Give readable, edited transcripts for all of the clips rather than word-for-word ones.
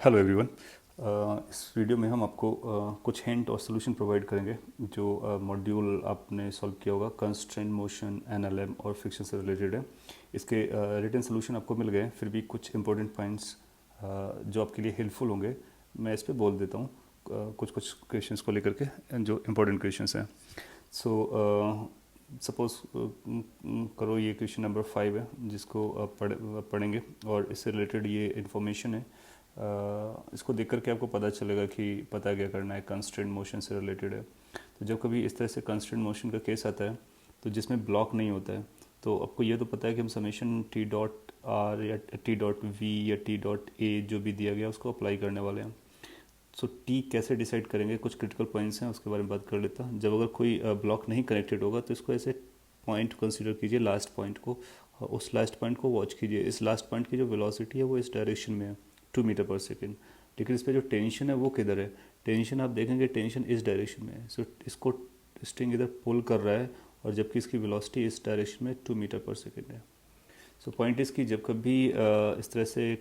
Hello everyone. इस video में हम आपको कुछ हिंट और सोल्यूशन प्रोवाइड करेंगे जो मॉड्यूल आपने सॉल्व किया होगा। कंस्ट्रेंट मोशन, एनएलएम और फ्रिक्शन से रिलेटेड है। इसके रिटन सोल्यूशन आपको मिल गए, फिर भी कुछ इंपॉर्टेंट पॉइंट्स जो आपके लिए हेल्पफुल होंगे मैं इस पे बोल देता हूँ कुछ कुछ क्वेश्चंस को लेकर के जो इंपॉर्टेंट क्वेश्चंस हैं। सो सपोज करो ये क्वेश्चन नंबर 5 है जिसको पढ़ेंगे और इससे रिलेटेड ये इन्फॉर्मेशन है। इसको देख करके आपको पता चलेगा कि पता क्या करना है, कंस्ट्रेंट मोशन से रिलेटेड है। तो जब कभी इस तरह से कंस्ट्रेंट मोशन का केस आता है तो जिसमें ब्लॉक नहीं होता है, तो आपको ये तो पता है कि हम समेशन टी डॉट आर या टी डॉट वी या टी डॉट ए जो भी दिया गया उसको अप्लाई करने वाले हैं। सो टी कैसे डिसाइड करेंगे, कुछ क्रिटिकल पॉइंट्स हैं उसके बारे में बात कर लेता हूँ। जब अगर कोई ब्लॉक नहीं कनेक्टेड होगा तो इसको ऐसे पॉइंट कंसीडर कीजिए, लास्ट पॉइंट को, उस लास्ट पॉइंट को वॉच कीजिए। इस लास्ट पॉइंट की जो वेलोसिटी है वो इस डायरेक्शन में है 2 मीटर पर सेकेंड, लेकिन इस पर जो टेंशन है वो किधर है? टेंशन आप देखेंगे टेंशन इस डायरेक्शन में है। सो इसको स्ट्रिंग इधर पुल कर रहा है और जबकि इसकी वेलोसिटी इस डायरेक्शन में 2 मीटर पर सेकेंड है। सो पॉइंट इज़ कि जब कभी इस तरह से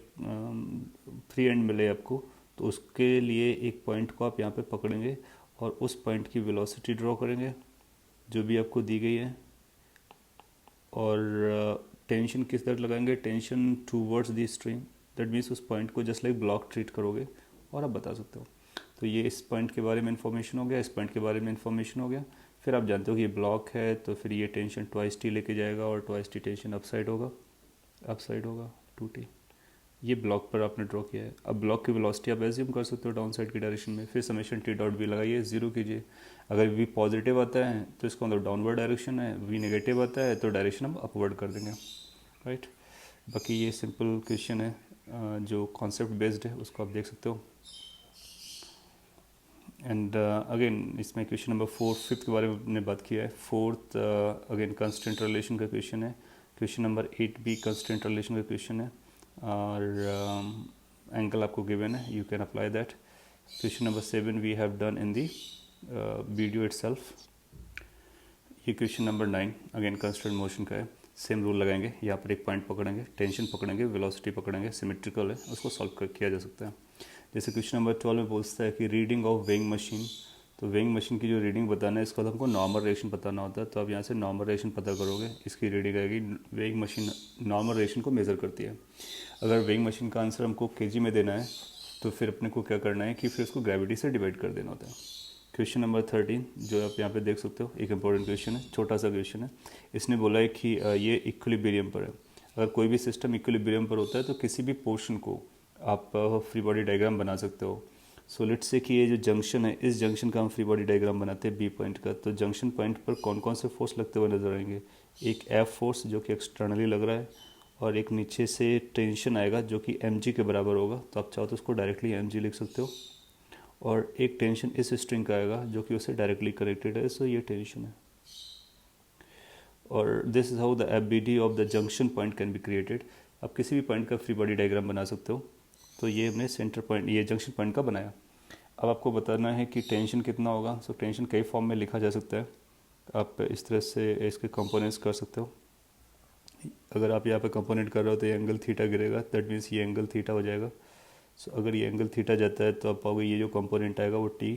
फ्री एंड मिले आपको तो उसके लिए एक पॉइंट को आप यहाँ पे पकड़ेंगे और उस पॉइंट की वेलोसिटी ड्रॉ करेंगे जो भी आपको दी गई है, और टेंशन किस तरह लगाएंगे? Tension towards the string. That means उस पॉइंट को जस्ट लाइक ब्लॉक ट्रीट करोगे और आप बता सकते हो। तो ये इस पॉइंट के बारे में इन्फॉर्मेशन हो गया, इस पॉइंट के बारे में इन्फॉर्मेशन हो गया। फिर आप जानते हो कि ये ब्लॉक है तो फिर ये टेंशन ट्वाइस टी लेके जाएगा और ट्वाइस टी टेंशन अपसाइड होगा 2t। ये ब्लॉक पर आपने ड्रॉ किया है। अब ब्लॉक की वेलोसिटी आप एज्यूम कर सकते हो डाउन साइड की डायरेक्शन में। फिर समेशन टी डॉट वी लगाइए, जीरो कीजिए। अगर वी पॉजिटिव आता है तो इसका मतलब डाउनवर्ड डायरेक्शन है, वी नेगेटिव आता है तो डायरेक्शन हम अपवर्ड कर देंगे, राइट। बाकी ये सिंपल क्वेश्चन है, जो कॉन्सेप्ट बेस्ड है उसको आप देख सकते हो। एंड अगेन इसमें क्वेश्चन नंबर 4 5th के बारे में हमने बात किया है। फोर्थ अगेन कंस्टेंट रिलेशन का क्वेश्चन है। क्वेश्चन नंबर 8 भी कंस्टेंट रिलेशन का क्वेश्चन है और एंगल आपको गिवन है, you can apply that. Question number 7 we have done in the video itself. ये question number 9 again constant motion का है। सेम रूल लगाएंगे, यहाँ पर एक पॉइंट पकड़ेंगे, टेंशन पकड़ेंगे, वेलोसिटी पकड़ेंगे, सिमेट्रिकल है, उसको सॉल्व किया जा सकता है। जैसे क्वेश्चन नंबर 12 में पूछता है कि रीडिंग ऑफ वेइंग मशीन। तो वेइंग मशीन की जो रीडिंग बताना है इसका तो हमको नॉर्मल रिएक्शन बताना होता है। तो आप यहाँ से नॉर्मल रिएक्शन पता करोगे, इसकी रीडिंग आएगी। वेइंग मशीन नॉर्मल रिएक्शन को मेज़र करती है। अगर वेइंग मशीन का आंसर हमको केजी में देना है तो फिर अपने को क्या करना है कि फिर उसको ग्रेविटी से डिवाइड कर देना होता है। क्वेश्चन नंबर 13 जो आप यहाँ पे देख सकते हो, एक इंपॉर्टेंट क्वेश्चन है, छोटा सा क्वेश्चन है। इसने बोला है कि ये इक्विलिब्रियम पर है। अगर कोई भी सिस्टम इक्विलिब्रियम पर होता है तो किसी भी पोर्शन को आप फ्री बॉडी डायग्राम बना सकते हो। सो लेट्स से कि ये जो जंक्शन है, इस जंक्शन का हम फ्री बॉडी डायग्राम बनाते हैं बी पॉइंट का। तो जंक्शन पॉइंट पर कौन कौन से फोर्स लगते हुए नजर आएंगे? एक एफ फोर्स जो कि एक्सटर्नली लग रहा है, और एक नीचे से टेंशन आएगा जो कि एम के बराबर होगा। तो आप चाहो तो उसको डायरेक्टली एम लिख सकते हो। और एक टेंशन इस स्ट्रिंग का आएगा जो कि उससे डायरेक्टली कनेक्टेड है, सो ये टेंशन है। और this is how the F B D of the junction point can be created. आप किसी भी पॉइंट का फ्री बॉडी डायग्राम बना सकते हो। तो ये हमने सेंटर पॉइंट, ये जंक्शन पॉइंट का बनाया। अब आपको बताना है कि टेंशन कितना होगा। सो टेंशन कई फॉर्म में लिखा जा सकता है। आप इस तरह से इसके कंपोनेंट्स कर सकते हो। अगर आप यहाँ पे कंपोनेंट कर रहे हो तो ये एंगल थीटा गिरेगा, दैट मीन्स ये एंगल थीटा हो जाएगा। सो अगर ये एंगल थीटा जाता है तो आप पाओगे ये जो कंपोनेंट आएगा वो टी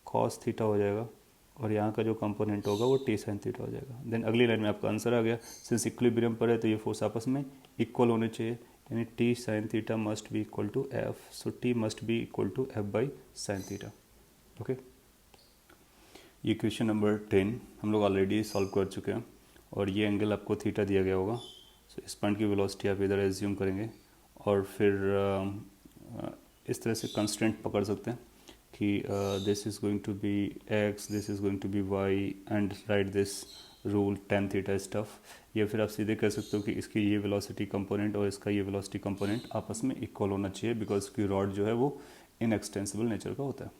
कॉस थीटा हो जाएगा, और यहाँ का जो कंपोनेंट होगा वो टी साइन थीटा हो जाएगा। देन अगली लाइन में आपका आंसर आ गया। सिंस इक्विलिब्रियम पर है तो ये फोर्स आपस में इक्वल होने चाहिए, यानी T sine theta must be equal to F. So T must be equal to F by sine theta. Okay, ये क्वेश्चन नंबर 10 हम लोग ऑलरेडी सॉल्व कर चुके हैं, और ये एंगल आपको थीटा दिया गया होगा। सो इस पॉइंट की वेलोसिटी आप इधर एज्यूम करेंगे, और फिर इस तरह से कंस्टेंट पकड़ सकते हैं कि this is going to be X, this is going to be Y, and write this rule ten theta stuff. या फिर आप सीधे कह सकते हो कि इसकी ये वेलोसिटी कंपोनेंट और इसका ये वेलोसिटी कंपोनेंट आपस में इक्वल होना चाहिए, बिकॉज की रॉड जो है वो इनएक्सटेंसिबल नेचर का होता है।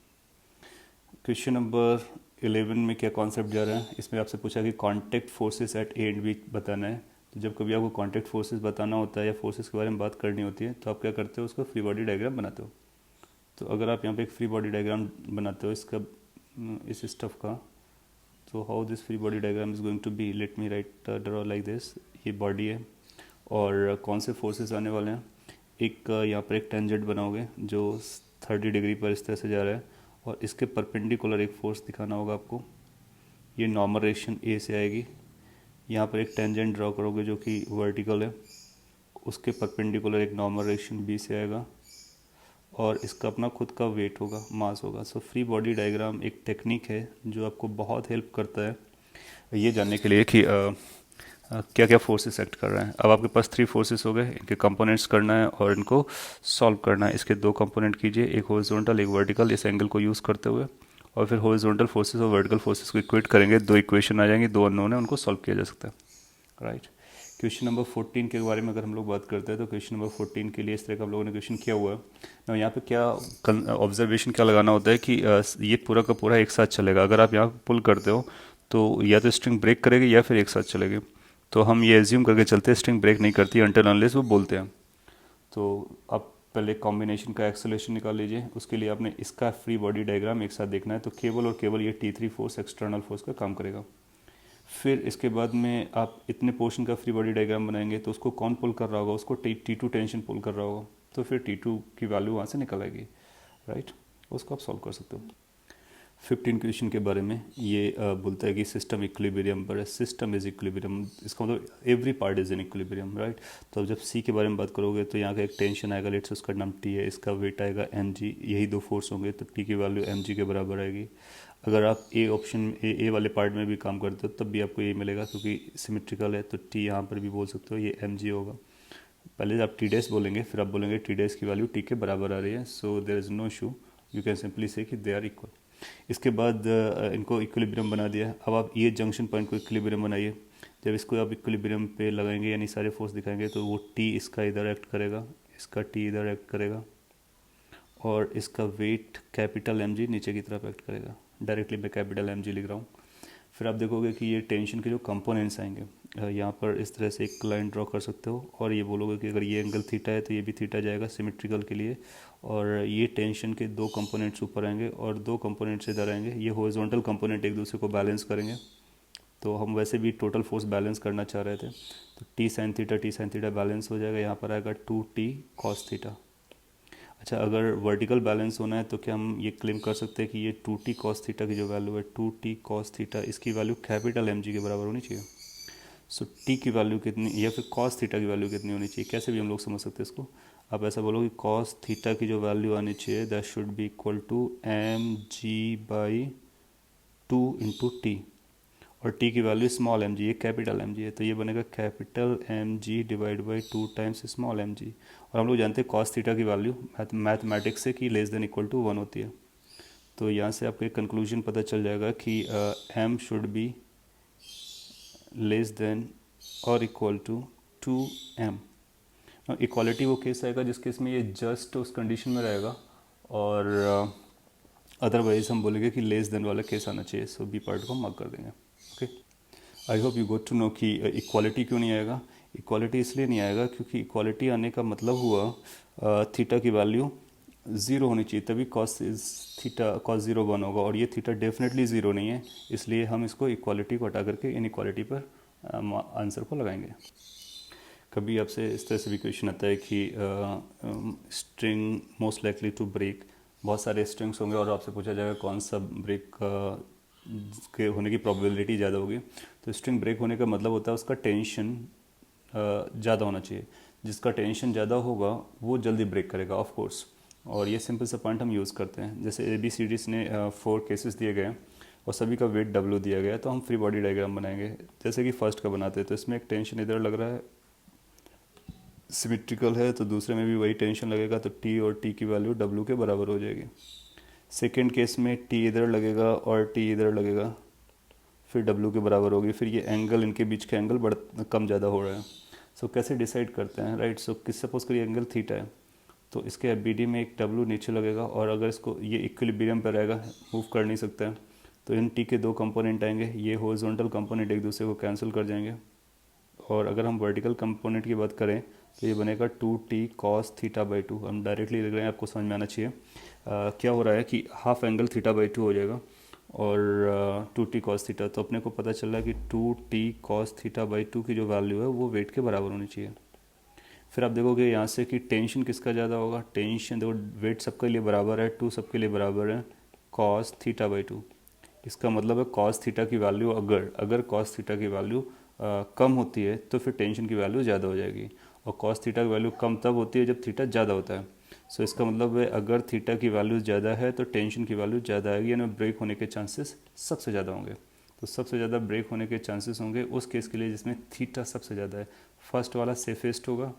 क्वेश्चन नंबर 11 में क्या कॉन्सेप्ट जा रहा है? इसमें आपसे पूछा कि contact forces at A and B बताना है। तो जब कभी आपको कॉन्टैक्ट फोर्सेस बताना होता है या फोर्सेस के बारे में बात करनी होती है तो आप क्या करते हो, उसका फ्री बॉडी डायग्राम बनाते हो। तो अगर आप यहाँ पे एक फ्री बॉडी डायग्राम बनाते हो इसका, इस स्टफ का, तो how this free body diagram is going to be, let me write draw like this. ये बॉडी है और कौन से फोर्सेस आने वाले हैं? एक यहाँ पर एक टेंजेंट बनाओगे जो 30 डिग्री पर इस तरह से जा रहा है, और इसके परपेंडिकुलर एक फोर्स दिखाना होगा आपको। ये नॉर्मल डायरेक्शन ए से आएगी। यहाँ पर एक टेंजेंट ड्रॉ करोगे जो कि वर्टिकल है, उसके परपेंडिकुलर एक नॉर्मल डायरेक्शन बी से आएगा, और इसका अपना खुद का वेट होगा, मास होगा। सो फ्री बॉडी डायग्राम एक टेक्निक है जो आपको बहुत हेल्प करता है ये जानने के लिए कि क्या क्या फोर्सेस एक्ट कर रहे हैं। अब आपके पास 3 फोर्सेस हो गए, इनके कंपोनेंट्स करना है और इनको सॉल्व करना है। इसके 2 कंपोनेंट कीजिए, एक हॉरिजॉन्टल एक वर्टिकल, इस एंगल को यूज़ करते हुए, और फिर हॉरिजॉन्टल फोर्सेस और वर्टिकल फोर्सेस को इक्वेट करेंगे। 2 इक्वेशन आ जाएंगी, 2 अननोन है, उनको सॉल्व किया जा सकता है, राइट। क्वेश्चन नंबर 14 के बारे में अगर हम लोग बात करते हैं तो क्वेश्चन नंबर 14 के लिए इस तरह का हम लोगों ने क्वेश्चन किया हुआ है ना। यहाँ पे क्या ऑब्जर्वेशन क्या लगाना होता है कि ये पूरा का पूरा एक साथ चलेगा। अगर आप यहाँ पुल करते हो तो या तो स्ट्रिंग ब्रेक करेगी या फिर एक साथ चलेगी। तो हम ये एज्यूम करके चलते हैं स्ट्रिंग ब्रेक नहीं करती अनटिल अनलेस वो बोलते हैं। तो आप पहले कॉम्बिनेशन का एक्सेलरेशन निकाल लीजिए। उसके लिए आपने इसका फ्री बॉडी डायग्राम एक साथ देखना है। तो केवल और केवल ये T3 फोर्स एक्सटर्नल फोर्स का काम करेगा। फिर इसके बाद में आप इतने पोर्शन का फ्री बॉडी डायग्राम बनाएंगे तो उसको कौन पुल कर रहा होगा, उसको T2 टेंशन पुल कर रहा होगा। तो फिर T2 की वैल्यू वहाँ से निकल आएगी, राइट। उसको आप सॉल्व कर सकते हो। 15 क्वेश्चन के बारे में ये बोलता है कि सिस्टम इक्विलिब्रियम पर है। सिस्टम इज इक्विलिब्रियम, इसका मतलब every part is in equilibrium, right. तो अब जब सी के बारे में बात करोगे तो यहाँ का एक टेंशन आएगा, लेट्स उसका नाम टी है, इसका वेट आएगा mg, यही 2 फोर्स होंगे तो टी की वैल्यू mg के बराबर आएगी। अगर आप ए ऑप्शन ए वाले पार्ट में भी काम करते हो तब भी आपको ये मिलेगा, क्योंकि सिमेट्रिकल है तो टी यहाँ पर भी बोल सकते हो ये mg होगा। पहले आप टी डैश बोलेंगे, फिर आप बोलेंगे टी डैश की वैल्यू टी के बराबर आ रही है, so there is no issue, you can simply say कि दे आर इक्वल। इसके बाद इनको इक्विलिब्रियम बना दिया है। अब आप ये जंक्शन पॉइंट को इक्विलिब्रियम बनाइए। जब इसको आप इक्विलिब्रियम पे लगाएंगे यानी सारे फोर्स दिखाएंगे तो वो टी इसका इधर एक्ट करेगा, इसका टी इधर एक्ट करेगा, और इसका वेट कैपिटल mg नीचे की तरफ एक्ट करेगा। डायरेक्टली मैं कैपिटल mg लिख रहा हूँ। फिर आप देखोगे कि ये टेंशन के जो कंपोनेंट्स आएंगे, यहाँ पर इस तरह से एक लाइन ड्रॉ कर सकते हो, और ये बोलोगे कि अगर ये एंगल थीटा है तो ये भी थीटा जाएगा सिमेट्रिकल के लिए, और ये टेंशन के 2 कंपोनेंट्स ऊपर आएंगे और 2 कंपोनेंट्स इधर आएंगे। ये हॉरिजॉन्टल कंपोनेंट एक दूसरे को बैलेंस करेंगे। तो हम वैसे भी टोटल फोर्स बैलेंस करना चाह रहे थे, तो टी साइन थीटा बैलेंस हो जाएगा। यहाँ पर आएगा 2t कॉस थीटा। अच्छा, अगर वर्टिकल बैलेंस होना है तो क्या हम ये क्लेम कर सकते हैं कि ये 2t कॉस थीटा की जो वैल्यू है 2t कॉस थीटा, इसकी वैल्यू कैपिटल mg के बराबर होनी चाहिए। सो t की वैल्यू कितनी, या फिर कॉस थीटा की वैल्यू कितनी होनी चाहिए, कैसे भी हम लोग समझ सकते हैं इसको। आप ऐसा बोलो कि कॉस थीटा की जो वैल्यू आनी चाहिए that should be equal to mg/2 × t, और t की वैल्यू स्मॉल mg, ये कैपिटल mg है तो ये बनेगा capital mg divide by 2 times small mg। और हम लोग जानते हैं कॉस थीटा की वैल्यू मैथमेटिक्स से कि लेस देन इक्वल टू 1 होती है। तो यहाँ से आपको एक कंक्लूजन पता चल जाएगा कि m should be less than और इक्वल टू 2m। इक्वालिटी वो केस आएगा जिस केस में ये जस्ट उस कंडीशन में रहेगा, और अदरवाइज हम बोलेंगे कि लेस देन वाला केस आना चाहिए। सो बी पार्ट को मार्क कर देंगे। Okay, I hope you got to know कि इक्वालिटी क्यों नहीं आएगा। इक्वालिटी इसलिए नहीं आएगा क्योंकि इक्वालिटी आने का मतलब हुआ थीटा की वैल्यू 0 होनी चाहिए, तभी कॉस थीटा कॉस 0 1 होगा, और ये थीटा डेफिनेटली 0 नहीं है, इसलिए हम इसको इक्वालिटी को हटा करके इन इक्वालिटी पर आंसर को लगाएंगे। कभी आपसे इस तरह से भी क्वेश्चन आता है कि string most likely to break, बहुत सारे स्ट्रिंग्स होंगे और आपसे पूछा जाएगा कौन सा ब्रेक के होने की प्रोबेबिलिटी ज़्यादा होगी। तो स्ट्रिंग ब्रेक होने का मतलब होता है उसका टेंशन ज़्यादा होना चाहिए। जिसका टेंशन ज़्यादा होगा वो जल्दी ब्रेक करेगा ऑफ कोर्स, और ये सिंपल सा पॉइंट हम यूज़ करते हैं। जैसे ABCDs ने 4 केसेस दिए गए और सभी का वेट W दिया गया, तो हम फ्री बॉडी डायग्राम बनाएंगे। जैसे कि फर्स्ट का बनाते हैं तो इसमें एक टेंशन इधर लग रहा है, सिमेट्रिकल है, तो दूसरे में भी वही टेंशन लगेगा, तो T और T की वैल्यू W के बराबर हो जाएगी। सेकेंड केस में T इधर लगेगा और T इधर लगेगा, फिर W के बराबर होगी। फिर ये एंगल, इनके बीच का एंगल कम ज़्यादा हो रहा है। सो कैसे डिसाइड करते हैं, राइट। सो किस सपोज करिए एंगल थीटा है तो इसके BD में एक W नीचे लगेगा, और अगर इसको ये इक्विलिब्रियम पर रहेगा, मूव कर नहीं सकता है, तो इन T के 2 कंपोनेंट आएंगे, ये हॉरिजॉन्टल कंपोनेंट एक दूसरे को कैंसिल कर जाएंगे। और अगर हम वर्टिकल कंपोनेंट की बात करें तो ये बनेगा 2t कॉस थीटा बाई 2। हम डायरेक्टली लिख रहे हैं, आपको समझ में आना चाहिए। क्या हो रहा है कि हाफ एंगल थीटा बाई 2 हो जाएगा, और 2t कॉस थीटा, तो अपने को पता चल रहा है कि 2t कॉस थीटा बाई 2 की जो वैल्यू है वो वेट के बराबर होनी चाहिए। फिर आप देखोगे यहाँ से कि टेंशन किसका ज़्यादा होगा। टेंशन देखो, वेट सबके लिए बराबर है, 2 सबके लिए बराबर है, कॉस थीटा बाई 2। इसका मतलब है कॉस थीटा की वैल्यू अगर अगर कॉस थीटा की वैल्यू कम होती है तो फिर टेंशन की वैल्यू ज़्यादा हो जाएगी, और कॉस थीटा की वैल्यू कम तब होती है जब थीटा ज़्यादा होता है। सो इसका मतलब है अगर थीटा की वैल्यू ज़्यादा है तो टेंशन की वैल्यू ज़्यादा आएगी, यानी ब्रेक होने के चांसेस सबसे ज़्यादा होंगे। तो सबसे ज़्यादा ब्रेक होने के चांसेस होंगे उस केस के लिए जिसमें थीटा सबसे ज़्यादा है। फर्स्ट वाला सेफेस्ट होगा,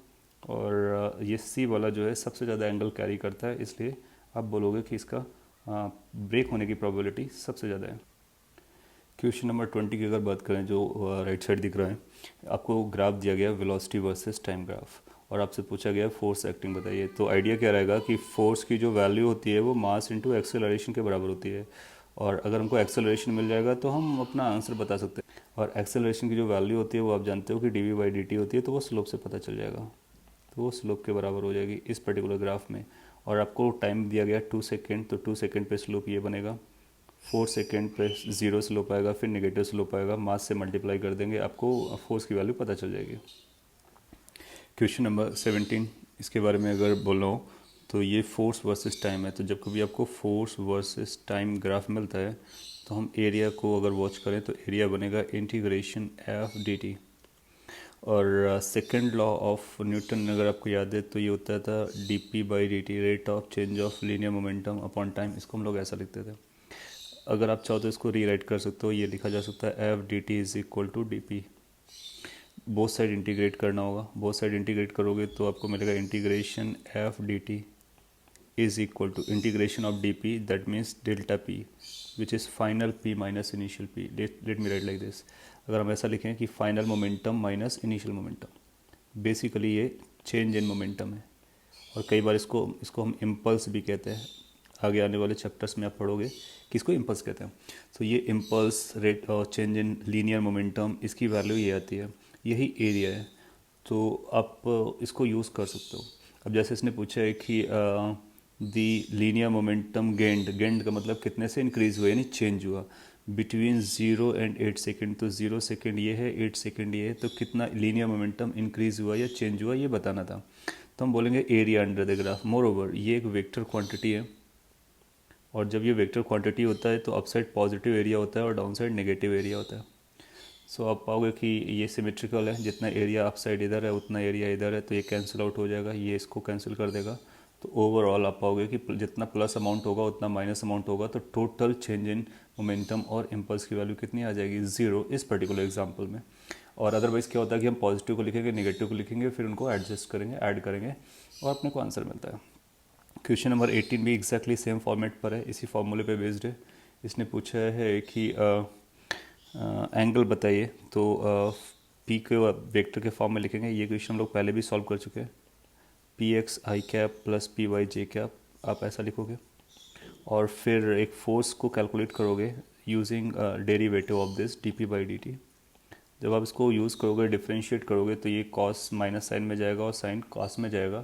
और ये सी वाला जो है सबसे ज़्यादा एंगल कैरी करता है, इसलिए आप बोलोगे कि इसका ब्रेक होने की प्रोबेबिलिटी सबसे ज़्यादा है। क्वेश्चन नंबर 20 की अगर बात करें, जो राइट साइड दिख रहा है आपको, ग्राफ दिया गया वेलोसिटी वर्सेस टाइम ग्राफ, और आपसे पूछा गया फोर्स एक्टिंग बताइए। तो आइडिया क्या रहेगा कि फोर्स की जो वैल्यू होती है वो मास इनटू एक्सेलरेशन के बराबर होती है, और अगर हमको एक्सेलरेशन मिल जाएगा तो हम अपना आंसर बता सकते हैं। और एक्सेलरेशन की जो वैल्यू होती है वो आप जानते हो कि D V by D T होती है, तो वो स्लोप से पता चल जाएगा, तो वो स्लोप के बराबर हो जाएगी इस पर्टिकुलर ग्राफ में। और आपको टाइम दिया गया 2 सेकेंड, तो 2 सेकेंड पे स्लोप ये बनेगा, 4 सेकेंड पे 0 स्लोप आएगा, फिर नेगेटिव स्लोप आएगा, मास से मल्टीप्लाई कर देंगे, आपको फोर्स की वैल्यू पता चल जाएगी। क्वेश्चन नंबर 17, इसके बारे में अगर बोल रहा हूँ तो ये फोर्स वर्सेस टाइम है। तो जब कभी आपको फोर्स वर्सेस टाइम ग्राफ मिलता है तो हम एरिया को अगर वॉच करें तो एरिया बनेगा इंटीग्रेशन एफ डी टी। और सेकेंड लॉ ऑफ न्यूटन अगर आपको याद है तो ये होता था D P by D T, rate of change of linear momentum upon time. इसको हम लोग ऐसा लिखते थे। अगर आप चाहो तो इसको रीराइट कर सकते हो, ये लिखा जा सकता है F D T is equal to D P. Both side integrate करना होगा, बोथ साइड इंटीग्रेट करोगे तो आपको मिलेगा integration F D T is equal to integration of D P, that means delta P which is final P minus initial P. Let me write like this. अगर हम ऐसा लिखें कि final momentum minus initial momentum, basically ये change in momentum है, और कई बार इसको हम इम्पल्स भी कहते हैं। आगे आने वाले चैप्टर्स में आप पढ़ोगे कि इसको इम्पल्स कहते हैं। तो ये इम्पल्स रेट और चेंज इन लीनियर मोमेंटम, इसकी वैल्यू ये आती है, यही एरिया है। तो आप इसको यूज़ कर सकते हो। अब जैसे इसने पूछा है कि दी लीनियर मोमेंटम गेंड का मतलब कितने से इंक्रीज़ हुआ, यानी चेंज हुआ बिटवीन 0 एंड 8 सेकेंड। तो 0 सेकेंड ये है, 8 सेकेंड ये है, तो कितना लीनियर मोमेंटम इंक्रीज़ हुआ या चेंज हुआ ये बताना था। तो हम बोलेंगे area under the graph. More over ये एक वेक्टर क्वांटिटी है, और जब ये वेक्टर क्वांटिटी होता है तो अपसाइड पॉजिटिव एरिया होता है और डाउन साइड नेगेटिव एरिया होता है। सो आप पाओगे कि ये सिमेट्रिकल है, जितना एरिया अप साइड इधर है उतना एरिया इधर है, तो ये कैंसिल आउट हो जाएगा, ये इसको कैंसिल कर देगा। तो ओवरऑल आप पाओगे कि जितना प्लस अमाउंट होगा उतना माइनस अमाउंट होगा, तो टोटल चेंज इन मोमेंटम और इम्पल्स की वैल्यू कितनी आ जाएगी, 0 इस पर्टिकुलर एग्जाम्पल में। और अदरवाइज़ क्या होता है कि हम पॉजिटिव को लिखेंगे, नेगेटिव को लिखेंगे, फिर उनको एडजस्ट करेंगे, ऐड करेंगे, और अपने को आंसर मिलता है। क्वेश्चन नंबर 18 भी एग्जैक्टली सेम फॉर्मेट पर है, इसी फॉर्मूले पे बेस्ड है। इसने पूछा है कि एंगल बताइए, तो पी को वेक्टर के फॉर्म में लिखेंगे। ये क्वेश्चन हम लोग पहले भी सॉल्व कर चुके हैं। पी एक्स आई कैप प्लस पी वाई जे कैप, आप ऐसा लिखोगे, और फिर एक फोर्स को कैलकुलेट करोगे using derivative of this D P by D T. जब आप इसको यूज़ करोगे, डिफ्रेंशिएट करोगे, तो ये कॉस माइनस साइन में जाएगा और साइन कॉस में जाएगा,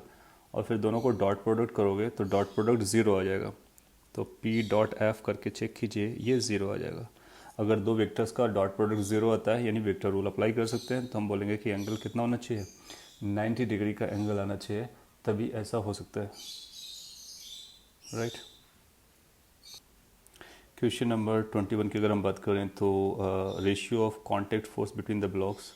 और फिर दोनों को डॉट प्रोडक्ट करोगे तो डॉट प्रोडक्ट ज़ीरो आ जाएगा। तो पी डॉट एफ करके चेक कीजिए, ये ज़ीरो आ जाएगा। अगर दो वेक्टर्स का डॉट प्रोडक्ट ज़ीरो आता है, यानी वेक्टर रूल अप्लाई कर सकते हैं, तो हम बोलेंगे कि एंगल कितना होना चाहिए, 90 डिग्री का एंगल आना चाहिए, तभी ऐसा हो सकता है, राइट। क्वेश्चन नंबर 21 की अगर हम बात करें तो ratio of contact force between the blocks.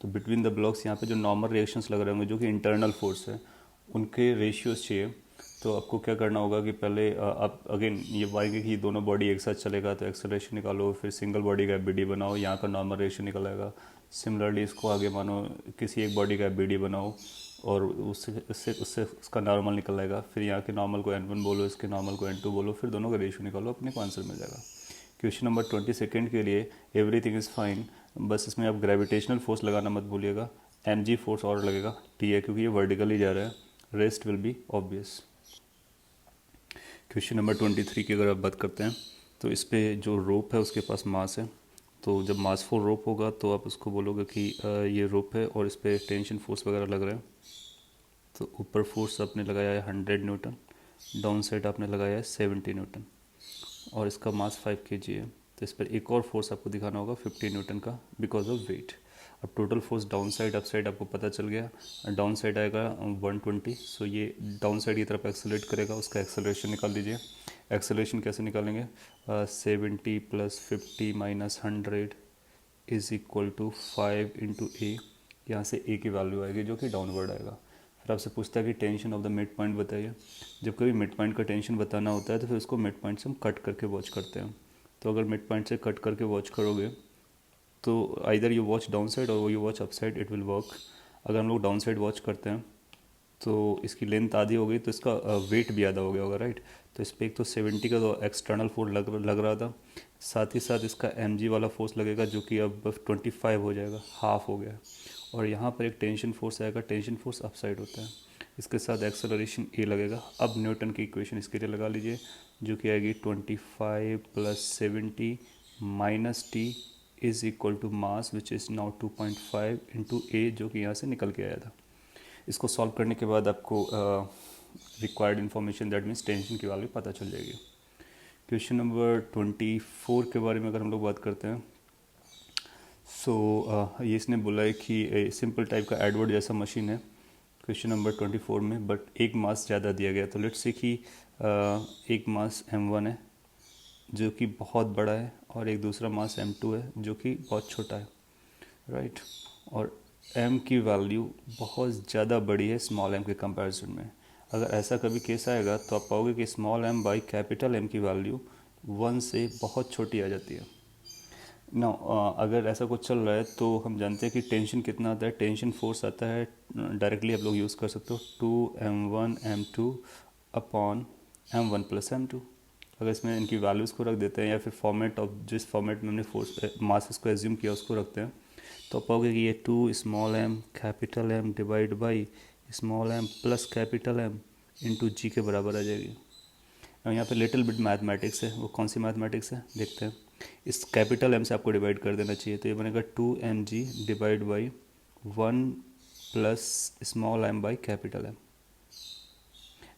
तो बिटवीन द ब्लॉक्स यहाँ पे जो नॉर्मल रिएक्शंस लग रहे होंगे जो कि इंटरनल फोर्स है, उनके रेशियोज चाहिए। तो आपको क्या करना होगा कि पहले आप अगेन ये पाएंगे कि ये दोनों बॉडी एक साथ चलेगा, तो एक्सेलरेशन निकालो, फिर सिंगल बॉडी का बी डी बनाओ, यहाँ का नॉर्मल रिएक्शन निकल आएगा। सिमिलरली इसको आगे मानो किसी एक बॉडी का बी डी बनाओ, और उससे उससे उससे उसका नॉर्मल निकल आएगा, फिर यहाँ के नॉर्मल को N1 बोलो, इसके नॉर्मल को N2 बोलो, फिर दोनों का रेशियो निकालो, अपने को आंसर मिल जाएगा। क्वेश्चन नंबर 22 के लिए एवरीथिंग इज़ फाइन, बस इसमें आप ग्रेविटेशनल फोर्स लगाना मत भूलिएगा, mg फोर्स और लगेगा, टी है क्योंकि ये वर्टिकली जा रहा है, rest will be obvious. Question number 23 की अगर आप बात करते हैं तो इस पर जो रोप है उसके पास मास है। तो जब मासफुल रोप होगा तो आप उसको बोलोगे कि ये रोप है और इस पर टेंशन फोर्स वगैरह लग रहा है। तो ऊपर फोर्स आपने लगाया है 100 न्यूटन, डाउन साइड आपने लगाया है 70 न्यूटन, और इसका मास 5 kg है। तो इस पर एक और फोर्स आपको दिखाना होगा 50 न्यूटन का बिकॉज ऑफ वेट। अब total force down side up side आपको पता चल गया, डाउन साइड आएगा 120, सो ये डाउन साइड की तरफ एक्सेलरेट करेगा, उसका एक्सेलरेशन निकाल दीजिए। एक्सेलरेशन कैसे निकालेंगे, 70 + 50 - 100 इज़ इक्वल टू 5 × ए, यहाँ से ए की वैल्यू आएगी जो कि डाउनवर्ड आएगा। फिर आपसे पूछता है कि tension of the mid point बताइए। जब कभी मिड पॉइंट का टेंशन बताना होता है तो फिर उसको मिड पॉइंट से हम कट करके वॉच करते हैं। तो अगर मिड पॉइंट से कट करके वॉच करोगे तो either you watch down side और you watch up side, it will work. अगर हम लोग डाउन साइड वॉच करते हैं तो इसकी लेंथ आधी हो गई तो इसका वेट भी आधा हो गया होगा, राइट। तो इस पर एक तो 70 का तो एक्सटर्नल फोर्स लग रहा था, साथ ही साथ इसका mg वाला फोर्स लगेगा जो कि अब 25 हो जाएगा, हाफ हो गया। और यहाँ पर एक टेंशन फोर्स आएगा, टेंशन फोर्स अप साइड होता है, इसके साथ एक्सेलरेशन ए लगेगा। अब न्यूटन की इक्वेशन इसके लिए लगा लीजिए जो कि आएगी 25 + 70 - t is equal to mass which is now 2.5 × A, जो कि यहाँ से निकल के आया था। इसको सॉल्व करने के बाद आपको required information that means tension की वैल्यू पता चल जाएगी। क्वेश्चन नंबर 24 के बारे में अगर हम लोग बात करते हैं, सो ये इसने बोला है कि सिंपल टाइप का एडवर्ड जैसा मशीन है क्वेश्चन नंबर 24 में, बट एक मास ज़्यादा दिया गया। तो लेट्स से कि एक मास m1 है जो कि बहुत बड़ा है और एक दूसरा मास m2 है जो कि बहुत छोटा है, राइट। और m की वैल्यू बहुत ज़्यादा बड़ी है स्मॉल m के कंपैरिजन में। अगर ऐसा कभी केस आएगा तो आप पाओगे कि small m by capital M की वैल्यू 1 से बहुत छोटी आ जाती है ना। अगर ऐसा कुछ चल रहा है तो हम जानते हैं कि टेंशन कितना आता है, टेंशन फोर्स आता है, डायरेक्टली आप लोग यूज़ कर सकते हो 2m1 m2 upon m1 + m2। अगर इसमें इनकी वैल्यूज़ को रख देते हैं या फिर फॉर्मेट ऑफ जिस फॉर्मेट में हमने फोर्स मासेस को एज्यूम किया उसको रखते हैं तो आप पाओगे कि ये 2 small m capital M divide by small m plus capital M into G के बराबर आ जाएगी। और यहाँ पे लिटिल बिट मैथमेटिक्स है, वो कौन सी मैथमेटिक्स है देखते हैं। इस कैपिटल M से आपको डिवाइड कर देना चाहिए, तो ये बनेगा 2mg divide by 1 plus small m by capital M।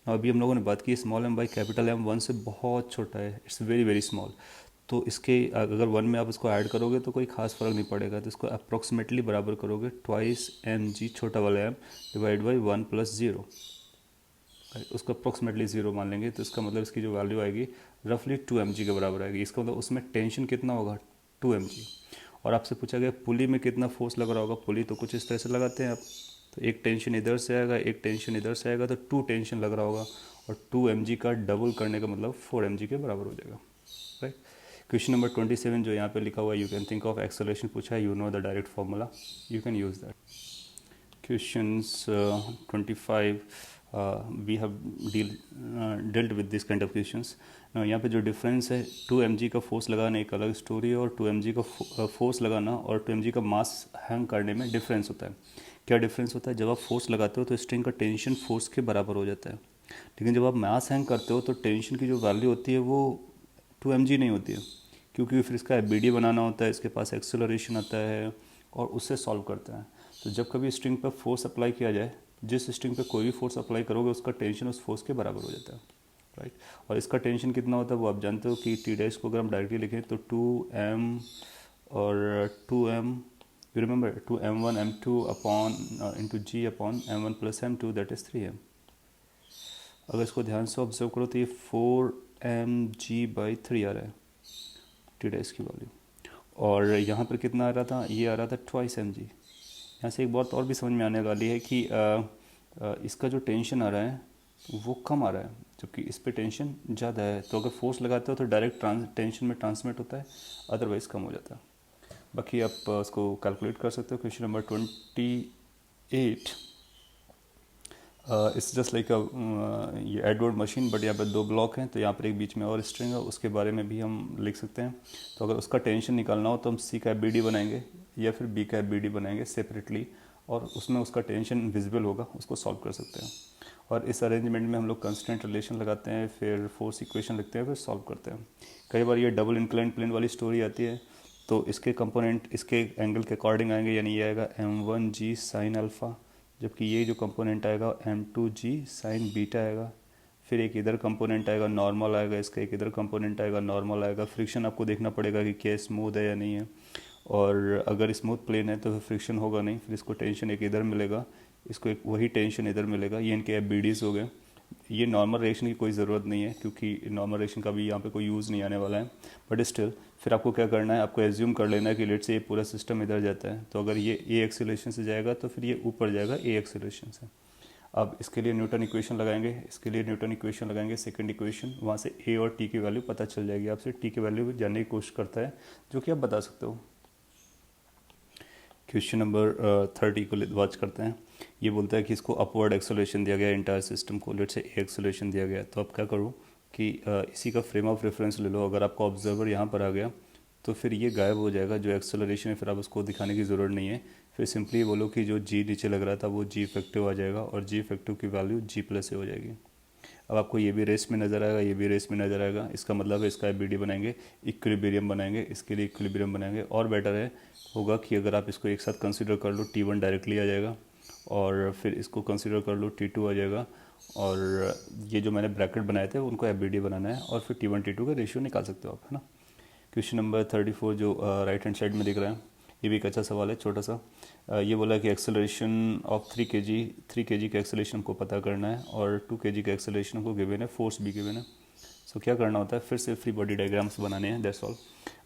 अभी हम लोगों ने बात की small m by capital M 1 से बहुत छोटा है, इट्स वेरी वेरी स्मॉल। तो इसके अगर 1 में आप इसको ऐड करोगे तो कोई खास फ़र्क नहीं पड़ेगा, तो इसको अप्रॉक्सीमेटली बराबर करोगे 2mg छोटा वाला m डिवाइड बाई 1 + 0, उसको अप्रॉक्सीमेटली 0 मान लेंगे। तो इसका मतलब इसकी जो वैल्यू आएगी रफली 2mg के बराबर आएगी। इसका मतलब उसमें टेंशन कितना होगा 2mg। और आपसे पूछा गया पुली में कितना फोर्स लग रहा होगा, पुली तो कुछ इस तरह से लगाते हैं आप, तो एक टेंशन इधर से आएगा एक टेंशन इधर से आएगा, तो 2 टेंशन लग रहा होगा और 2mg का डबल करने का मतलब 4mg के बराबर हो जाएगा, राइट। क्वेश्चन नंबर 27 जो यहाँ पे लिखा हुआ है you can think of acceleration पूछा है, you know the direct formula, you can use that. Questions 25 we have dealt with this kind of questions। यहाँ पे जो डिफरेंस है 2mg का फोर्स लगाना एक अलग स्टोरी है और 2mg का फोर्स लगाना और 2mg का मास हैंग करने में डिफरेंस होता है। क्या डिफरेंस होता है, जब आप फोर्स लगाते हो तो स्ट्रिंग का टेंशन फोर्स के बराबर हो जाता है, लेकिन जब आप मास हैंग करते हो तो टेंशन की जो वैल्यू होती है वो 2mg नहीं होती है, क्योंकि फिर इसका एबीडी बनाना होता है, इसके पास एक्सेलरेशन आता है और उससे सॉल्व करते हैं। तो जब कभी स्ट्रिंग पर फोर्स अप्लाई किया जाए, जिस स्ट्रिंग पे कोई भी फोर्स अप्लाई करोगे उसका टेंशन उस फोर्स के बराबर हो जाता है, राइट। और इसका टेंशन कितना होता है वो आप जानते हो कि टी डैश को अगर हम डायरेक्टली लिखें तो 2m और 2m, you remember 2m1 m2 upon into G upon m1 + m2 that is 3m। अगर इसको ध्यान से ऑब्जर्व करो तो ये 4mg/3 आ रहा है टी डैश की वैल्यू, और यहाँ पर कितना आ रहा था, ये आ रहा था 2mg। यहाँ से एक बात और भी समझ में आने वाली है कि इसका जो टेंशन आ रहा है वो कम आ रहा है जबकि इस पे टेंशन ज़्यादा है। तो अगर फोर्स लगाते हो तो डायरेक्ट टेंशन में ट्रांसमिट होता है, अदरवाइज कम हो जाता है। बाकी आप उसको कैलकुलेट कर सकते हो। Question number 28 it's just like ये एडवर्ड मशीन, बट यहाँ पर 2 ब्लॉक हैं तो यहाँ पर एक बीच में और स्ट्रिंग है, उसके बारे में भी हम लिख सकते हैं। तो अगर उसका टेंशन निकालना हो तो हम सी का BD बनाएंगे या फिर बी का BD बनाएंगे सेपरेटली, और उसमें उसका टेंशन विजिबल होगा, उसको सॉल्व कर सकते हैं। और इस अरेंजमेंट में हम लोग कंस्टेंट रिलेशन लगाते हैं, फिर फोर्स इक्वेशन लिखते हैं, फिर सॉल्व करते हैं। कई बार ये डबल इंक्लाइन प्लेन वाली स्टोरी आती है तो इसके कंपोनेंट इसके एंगल के अकॉर्डिंग आएंगे, यानी ये आएगा m1g साइन अल्फ़ा, जबकि ये जो कंपोनेंट आएगा m2g साइन बीटा आएगा। फिर एक इधर कंपोनेंट आएगा नॉर्मल आएगा इसका, एक इधर कंपोनेंट आएगा नॉर्मल आएगा। फ्रिक्शन आपको देखना पड़ेगा कि क्या स्मूथ है या नहीं है। और अगर स्मूथ प्लेन है तो फिर फ्रिक्शन होगा नहीं, फिर इसको टेंशन एक इधर मिलेगा, इसको एक वही टेंशन इधर मिलेगा। ये इनके FBDs हो गए। ये नॉर्मल रिएक्शन की कोई ज़रूरत नहीं है क्योंकि नॉर्मल रिएक्शन का भी यहाँ पे कोई यूज़ नहीं आने वाला है, बट स्टिल फिर आपको क्या करना है, आपको एज्यूम कर लेना है कि लेट से ये पूरा सिस्टम इधर जाता है, तो अगर ये A एक्सीलरेशन से जाएगा तो फिर ये ऊपर जाएगा A एक्सीलरेशन से। अब इसके लिए न्यूटन इक्वेशन लगाएंगे, इसके लिए न्यूटन इक्वेशन लगाएंगे, सेकंड इक्वेशन, वहाँ से A और T की वैल्यू पता चल जाएगी आपसे। T की वैल्यू जानने की कोशिश करता है, जो कि आप बता सकते हो। क्वेश्चन नंबर 30 को वॉच करते हैं। ये बोलता है कि इसको अपवर्ड एक्सेलरेशन दिया गया इंटायर सिस्टम को, लेट से A एक्सेलरेशन दिया गया, तो आप क्या करो कि इसी का फ्रेम ऑफ रेफरेंस ले लो। अगर आपका ऑब्जर्वर यहाँ पर आ गया तो फिर ये गायब हो जाएगा, जो एक्सेलरेशन है फिर आप उसको दिखाने की ज़रूरत नहीं है। फिर सिंपली बोलो कि जो G नीचे लग रहा था वो G इफेक्टिव आ जाएगा और G इफेक्टिव की वैल्यू G+ हो जाएगी। अब आपको ये भी रेस में नज़र आएगा, ये भी रेस में नज़र आएगा, इसका मतलब है इसका FBD बनाएंगे, इक्विलिब्रियम बनाएंगे, इसके लिए इक्विलिब्रियम बनाएंगे। और बेटर है होगा कि अगर आप इसको एक साथ कंसीडर कर लो, T1 डायरेक्टली आ जाएगा और फिर इसको कंसीडर कर लो T2 आ जाएगा, और ये जो मैंने ब्रैकेट बनाए थे उनको FBD बनाना है और फिर T1 T2 का रेशियो निकाल सकते हो आप, है ना। क्वेश्चन नंबर 34 जो राइट हैंड साइड में दिख रहा है, ये भी एक अच्छा सवाल है, छोटा सा। ये बोला कि एक्सेलरेशन ऑफ 3 kg का एक्सेलरेशन को पता करना है और 2 kg का एक्सेलरेशन को गिवन है, फोर्स भी गिवन है। सो क्या करना होता है, फिर से फ्री बॉडी डायग्राम्स बनाने हैं, दैट्स ऑल।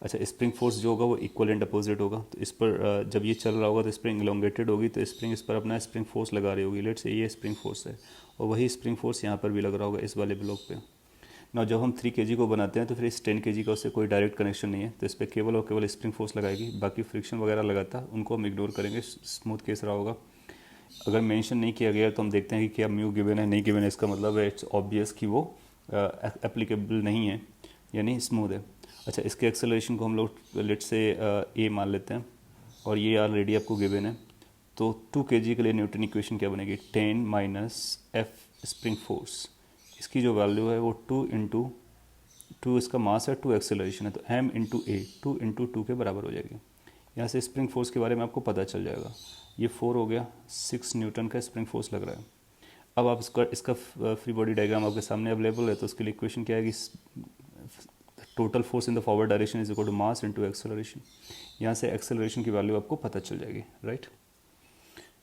अच्छा, स्प्रिंग फोर्स जो होगा वो इक्वल एंड अपोजिट होगा, तो इस पर जब ये चल रहा होगा तो स्प्रिंग इलोंगेटेड होगी, तो स्प्रिंग इस पर अपना स्प्रिंग फोर्स लगा रही होगी, लेट से ये स्प्रिंग फोर्स है, और वही स्प्रिंग फोर्स यहाँ पर भी लग रहा होगा इस वाले ब्लॉक पे ना। जब हम 3 kg को बनाते हैं तो फिर इस 10 kg का उससे कोई डायरेक्ट कनेक्शन नहीं है, तो इस पर केवल और केवल स्प्रिंग फोर्स लगाएगी, बाकी फ्रिक्शन वगैरह लगाता है उनको हम इग्नोर करेंगे, स्मूथ केस रहा होगा। अगर मेंशन नहीं किया गया तो हम देखते हैं कि क्या म्यू गिवन है, नहीं गिवन है, इसका मतलब है इट्स ऑब्वियस कि वो एप्लीकेबल नहीं है, यानी स्मूथ है। अच्छा, इसके एक्सेलरेशन को हम लोग लेट से ए मान लेते हैं, और ये ऑलरेडी आपको गिवन है। तो 2 kg के लिए न्यूटन इक्वेशन क्या बनेगी, 10 - F स्प्रिंग फोर्स, इसकी जो वैल्यू है वो 2 × 2 इसका मास है, 2 एक्सेलरेशन है, तो m × a 2 × 2 के बराबर हो जाएगी। यहाँ से स्प्रिंग फोर्स के बारे में आपको पता चल जाएगा। ये 4 हो गया, 6 न्यूटन का स्प्रिंग फोर्स लग रहा है। अब आप इसका फ्री बॉडी डायग्राम आपके सामने अवेलेबल है, तो उसके लिए इक्वेशन क्या है कि total force in the forward direction is equal to mass × acceleration. यहाँ से एक्सेलरेशन की वैल्यू आपको पता चल जाएगी, राइट।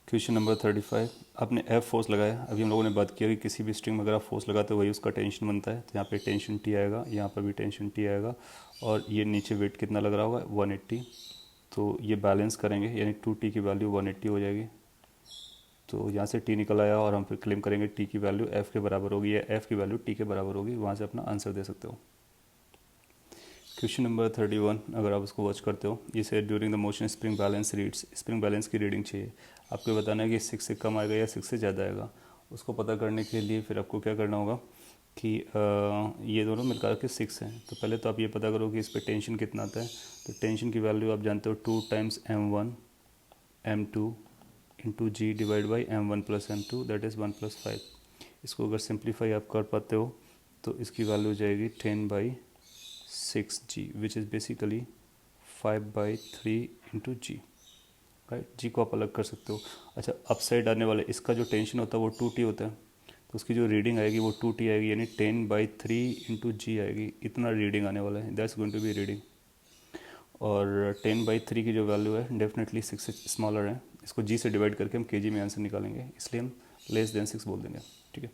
क्वेश्चन नंबर 35, आपने F फोर्स लगाया। अभी हम लोगों ने बात किया कि किसी भी स्ट्रिंग में अगर आप फोर्स लगाते हो वही उसका टेंशन बनता है, तो यहाँ पे टेंशन T आएगा, यहाँ पर भी टेंशन T आएगा, और ये नीचे वेट कितना लग रहा होगा, 180। तो ये बैलेंस करेंगे, यानी 2T की वैल्यू 180 हो जाएगी। तो यहाँ से T निकल आया और हम फिर क्लेम करेंगे T की वैल्यू F के बराबर होगी, या F की वैल्यू T के बराबर होगी, वहाँ से अपना आंसर दे सकते हो। क्वेश्चन नंबर 31, अगर आप उसको वॉच करते हो, ये से during the motion spring balance reads, spring balance की रीडिंग चाहिए। आपको बताना है कि 6 से कम आएगा या 6 से ज़्यादा आएगा। उसको पता करने के लिए फिर आपको क्या करना होगा कि ये दोनों मिलकर के 6 हैं, तो पहले तो आप ये पता करो कि इस पर टेंशन कितना आता है। तो टेंशन की वैल्यू आप जानते हो 2 × m1 m2 × g divide by m1 + m2, that is 1 + 5। इसको अगर सिंप्लीफाई आप कर पाते हो तो इसकी वैल्यू हो जाएगी 10/6g, which is basically 5/3 × g, right. G को आप अलग कर सकते हो। अच्छा, अपसाइड आने वाले इसका जो टेंशन होता है वो 2T होता है, तो उसकी जो रीडिंग आएगी वो 2T आएगी, यानी 10/3 × g आएगी, इतना रीडिंग आने वाला है, that's going to be reading. और 10/3 की जो वैल्यू है डेफिनेटली 6 से स्मॉलर है, इसको g से डिवाइड करके हम kg में आंसर निकालेंगे, इसलिए हम <6 बोल देंगे, ठीक है।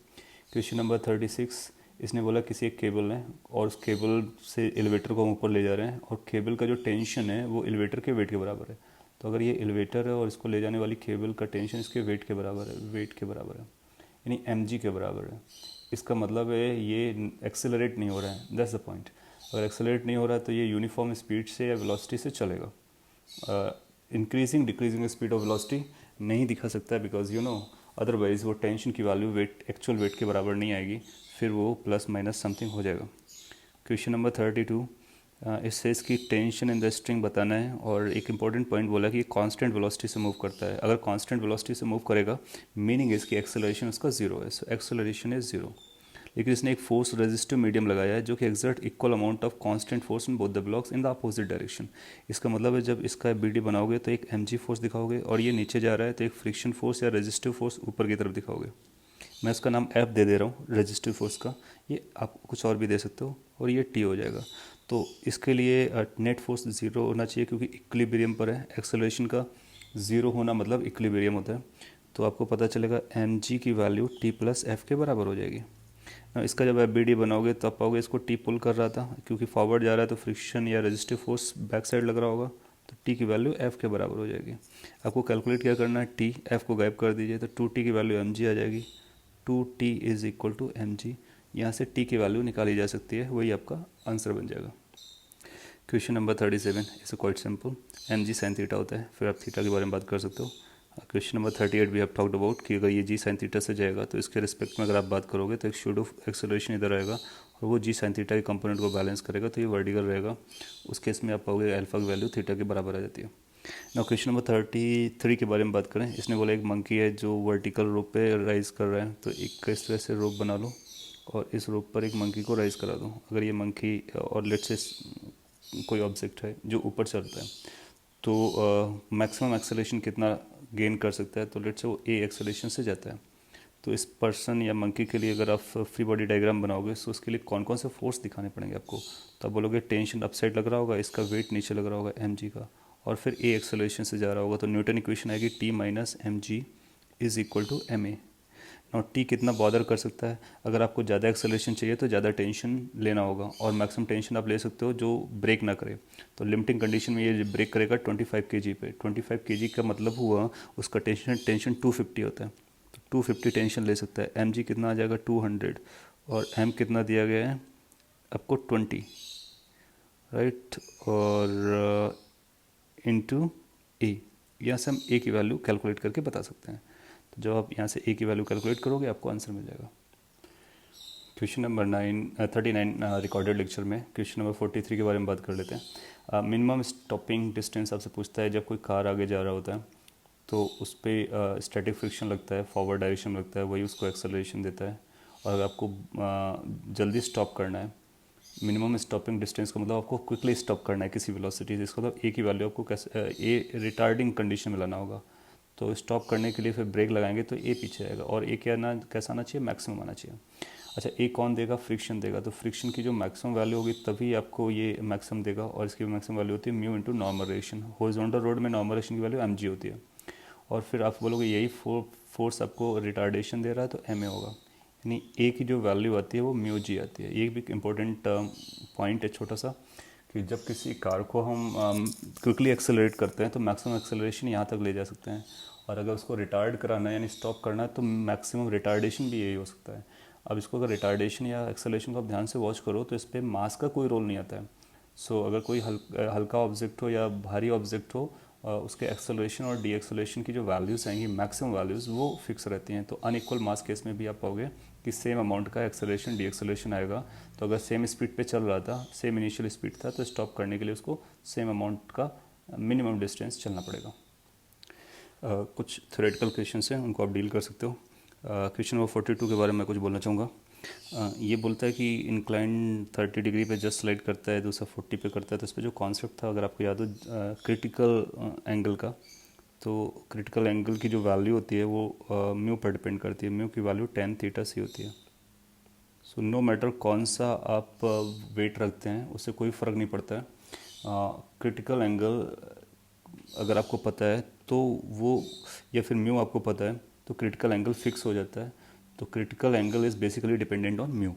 क्वेश्चन नंबर 36, इसने बोला किसी एक केबल है और उस केबल से एलिवेटर को हम ऊपर ले जा रहे हैं, और केबल का जो टेंशन है वो एलिवेटर के वेट के बराबर है। तो अगर ये एलिवेटर है और इसको ले जाने वाली केबल का टेंशन इसके वेट के बराबर है, यानी mg के बराबर है। इसका मतलब है ये एक्सेलरेट नहीं हो रहा है, दैट्स द पॉइंट। अगर एक्सेलरेट नहीं हो रहा है तो ये यूनिफॉर्म स्पीड से या वेलोसिटी से चलेगा। Increasing decreasing speed of velocity नहीं दिखा सकता है, बिकॉज अदरवाइज वो टेंशन की वैल्यू एक्चुअल वेट के बराबर नहीं आएगी, फिर वो ± समथिंग हो जाएगा। क्वेश्चन नंबर 32, इससे इसकी टेंशन इन द स्ट्रिंग बताना है, और एक इंपॉर्टेंट पॉइंट बोला कि कांस्टेंट वेलोसिटी से मूव करता है। अगर कांस्टेंट वेलोसिटी से मूव करेगा मीनिंग इसकी एक्सेलरेशन उसका 0 है, सो एक्सेलरेशन इज 0। लेकिन इसने एक फोर्स रेजिस्टिव मीडियम लगाया है जो कि exert equal amount of constant force in both the blocks in the opposite direction. इसका मतलब है जब इसका BD बनाओगे तो एक mg फोर्स दिखाओगे, और ये नीचे जा रहा है तो एक फ्रिक्शन फोर्स या रेजिस्टिव फोर्स ऊपर की तरफ दिखाओगे। मैं इसका नाम F दे दे रहा हूँ रेजिस्टिव फोर्स का, ये आप कुछ और भी दे सकते हो, और ये T हो जाएगा। तो इसके लिए नेट फोर्स ज़ीरो होना चाहिए क्योंकि इक्विलिब्रियम पर है। एक्सेलरेशन का ज़ीरो होना मतलब इक्विलिब्रियम होता है। तो आपको पता चलेगा mg की वैल्यू t प्लस एफ के बराबर हो जाएगी। इसका जब आप BD बनाओगे तो आप पाओगे इसको t पुल कर रहा था, क्योंकि फॉरवर्ड जा रहा है तो फ्रिक्शन या रेजिस्टिव फोर्स बैक साइड लग रहा होगा, तो t की वैल्यू f के बराबर हो जाएगी। आपको कैलकुलेट क्या करना है, t f को गायब कर दीजिए तो 2t की वैल्यू mg आ जाएगी। 2t is equal to mg, यहाँ से t की वैल्यू निकाली जा सकती है, वही आपका आंसर बन जाएगा। Question number 37 is quite simple. mg sine theta होता है, फिर आप थीटा के बारे में बात कर सकते हो। क्वेश्चन नंबर 38 भी हैव टॉक्ड अबाउट कि अगर ये जी साइन थीटा से जाएगा तो इसके रिस्पेक्ट में अगर आप बात करोगे तो एक शूडो एक्सेलरेशन इधर आएगा और वो जी साइन थीटा के कंपोनेंट को बैलेंस करेगा, तो ये वर्टिकल रहेगा। उस केस में आप पाओगे अल्फा की वैल्यू थीटा के बराबर आ जाती है। ना क्वेश्चन नंबर 33 के बारे में बात करें। इसने बोला एक मंकी है जो वर्टिकल रोप पे राइज कर रहा है, तो एक इस तरह से रोप बना लो और इस रोप पर एक मंकी को राइज करा दो। अगर ये मंकी और लेट से कोई ऑब्जेक्ट है जो ऊपर चलता है तो मैक्सिमम एक्सेलरेशन कितना गेन कर सकता है, तो लेट से वो ए एक्सेलरेशन से जाता है। तो इस पर्सन या मंकी के लिए अगर आप फ्री बॉडी डायग्राम बनाओगे तो उसके लिए कौन कौन से फोर्स दिखाने पड़ेंगे आपको, तो आप बोलोगे टेंशन अप साइड लग रहा होगा, इसका वेट नीचे लग रहा होगा mg का, और फिर ए एक्सेलरेशन से जा रहा होगा तो न्यूटन इक्वेशन आएगी t minus mg is equal to ma। Now T कितना बॉदर कर सकता है, अगर आपको ज़्यादा एक्सेलरेशन चाहिए तो ज़्यादा टेंशन लेना होगा, और मैक्सिमम टेंशन आप ले सकते हो जो ब्रेक ना करे। तो लिमिटिंग कंडीशन में ये ब्रेक करेगा 25 kg पे। 25 kg का मतलब हुआ उसका टेंशन 250 होता है, तो 250 टेंशन ले सकता है। mg कितना आ जाएगा 200, और m कितना दिया गया है आपको 20, राइट, और इंटू ए, यहाँ से हम ए की वैल्यू कैलकुलेट करके बता सकते हैं। तो जब आप यहाँ से ए की वैल्यू कैलकुलेट करोगे आपको आंसर मिल जाएगा। क्वेश्चन नंबर 39 रिकॉर्डेड लेक्चर में क्वेश्चन नंबर 43 के बारे में बात कर लेते हैं। मिनिमम स्टॉपिंग डिस्टेंस आपसे पूछता है, जब कोई कार आगे जा रहा होता है तो उस पर स्टैटिक फ्रिक्शन लगता है, फॉरवर्ड डायरेक्शन में लगता है, वही उसको एक्सेलरेशन देता है। और अगर आपको जल्दी स्टॉप करना है, मिनिमम स्टॉपिंग डिस्टेंस का मतलब आपको क्विकली स्टॉप करना है किसी वेलोसिटी से, इसका मतलब ए की वैल्यू आपको कैसे ए रिटार्डिंग कंडीशन में लाना होगा। तो स्टॉप करने के लिए फिर ब्रेक लगाएंगे तो ए पीछे आएगा, और ए क्या ना कैसा आना चाहिए, मैक्सिमम आना चाहिए। अच्छा, ए कौन देगा, फ्रिक्शन देगा, तो फ्रिक्शन की जो मैक्सिमम वैल्यू होगी तभी आपको ये मैक्सिमम देगा, और इसकी मैक्सिमम वैल्यू होती है mu into normal ration. Horizontal road में नॉर्मल रेशन की वैल्यू mg होती है, और फिर आप बोलोगे यही फोर्स आपको रिटार्डेशन दे रहा है तो ma होगा, यानी ए की जो वैल्यू आती है वो म्यू जी आती है। ये भी इम्पोर्टेंट पॉइंट है छोटा सा, कि जब किसी कार को हम क्विकली एक्सेलरेट करते हैं तो मैक्सिमम एक्सेलरेशन यहाँ तक ले जा सकते हैं, और अगर उसको रिटार्ड कराना है यानी स्टॉप करना है तो मैक्सिमम रिटार्डेशन भी यही हो सकता है। अब इसको अगर रिटार्डेशन या एक्सेलरेशन को आप ध्यान से वॉच करो तो इस पर मास का कोई रोल नहीं आता है। सो अगर कोई हल्का ऑब्जेक्ट हो या भारी ऑब्जेक्ट हो, उसके एक्सेलरेशन और डी एक्सेलरेशन की जो वैल्यूज़ आएंगी, मैक्सिमम वैल्यूज़ वो फिक्स रहती हैं। तो अनइक्वल मास केस में भी आप पाओगे कि सेम अमाउंट का एक्सेलरेशन डी एक्सेलरेशन आएगा। तो अगर सेम स्पीड पे चल रहा था, सेम इनिशियल स्पीड था, तो स्टॉप करने के लिए उसको सेम अमाउंट का मिनिमम डिस्टेंस चलना पड़ेगा। कुछ थ्योरेटिकल क्वेश्चन हैं, उनको आप डील कर सकते हो। क्वेश्चन नंबर 42 के बारे में मैं कुछ बोलना चाहूँगा। ये बोलता है कि इंक्लाइन 30 डिग्री पे जस्ट स्लाइड करता है, दूसरा 40 पे करता है। तो इस पर जो कॉन्सेप्ट था अगर आपको याद हो क्रिटिकल एंगल का, तो क्रिटिकल एंगल की जो वैल्यू होती है वो म्यू पर डिपेंड करती है। म्यू की वैल्यू tan थीटा सी होती है। सो नो मैटर कौन सा आप वेट रखते हैं उससे कोई फ़र्क नहीं पड़ता है। क्रिटिकल एंगल अगर आपको पता है तो वो, या फिर म्यू आपको पता है तो क्रिटिकल एंगल फिक्स हो जाता है। तो critical angle is basically dependent on mu.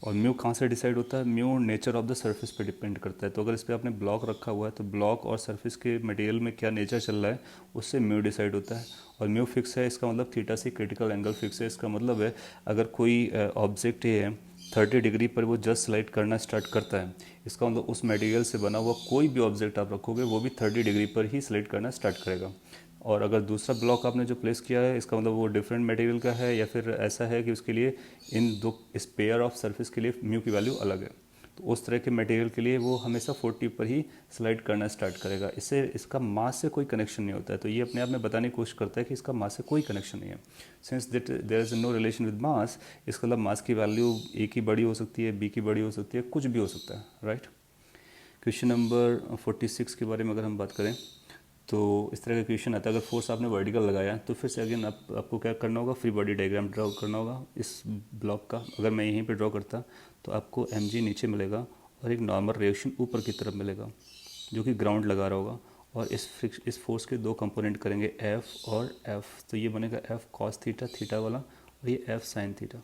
और म्यू कहाँ से डिसाइड होता है, mu nature of the surface पे डिपेंड करता है। तो अगर इस पर आपने ब्लॉक रखा हुआ है तो ब्लॉक और सरफेस के मटेरियल में क्या नेचर चल रहा है उससे म्यू डिसाइड होता है। और म्यू फिक्स है, इसका मतलब थीटा से क्रिटिकल एंगल फिक्स है। इसका मतलब है अगर कोई ऑब्जेक्ट है 30 डिग्री पर वो जस्ट स्लाइड करना स्टार्ट करता है, इसका मतलब उस मटेरियल से बना हुआ कोई भी ऑब्जेक्ट आप रखोगे वो भी 30 डिग्री पर ही स्लाइड करना स्टार्ट करेगा। और अगर दूसरा ब्लॉक आपने जो प्लेस किया है इसका मतलब वो डिफरेंट मटेरियल का है, या फिर ऐसा है कि उसके लिए इन दो इस पेयर ऑफ सरफेस के लिए म्यू की वैल्यू अलग है। तो उस तरह के मटेरियल के लिए वो हमेशा 40 पर ही स्लाइड करना स्टार्ट करेगा। इससे इसका मास से कोई कनेक्शन नहीं होता है। तो ये अपने आप में बताने की कोशिश करता है कि इसका मास से कोई कनेक्शन नहीं है। Since that there is no relation with mass, इसका मतलब मास की वैल्यू ए की बड़ी हो सकती है, बी की बड़ी हो सकती है, कुछ भी हो सकता है, राइट। क्वेश्चन नंबर 46 के बारे में अगर हम बात करें तो इस तरह का क्वेश्चन आता है। अगर फोर्स आपने वर्टिकल लगाया तो फिर से अगेन आपको क्या करना होगा, फ्री बॉडी डायग्राम ड्रॉ करना होगा इस ब्लॉक का। अगर मैं यहीं पे ड्रॉ करता तो आपको mg नीचे मिलेगा और एक नॉर्मल रिएक्शन ऊपर की तरफ मिलेगा जो कि ग्राउंड लगा रहा होगा, और इस फोर्स के दो कंपोनेंट करेंगे एफ और एफ, तो ये बनेगा एफ कॉस थीटा थीटा वाला, और ये एफ साइन थीटा।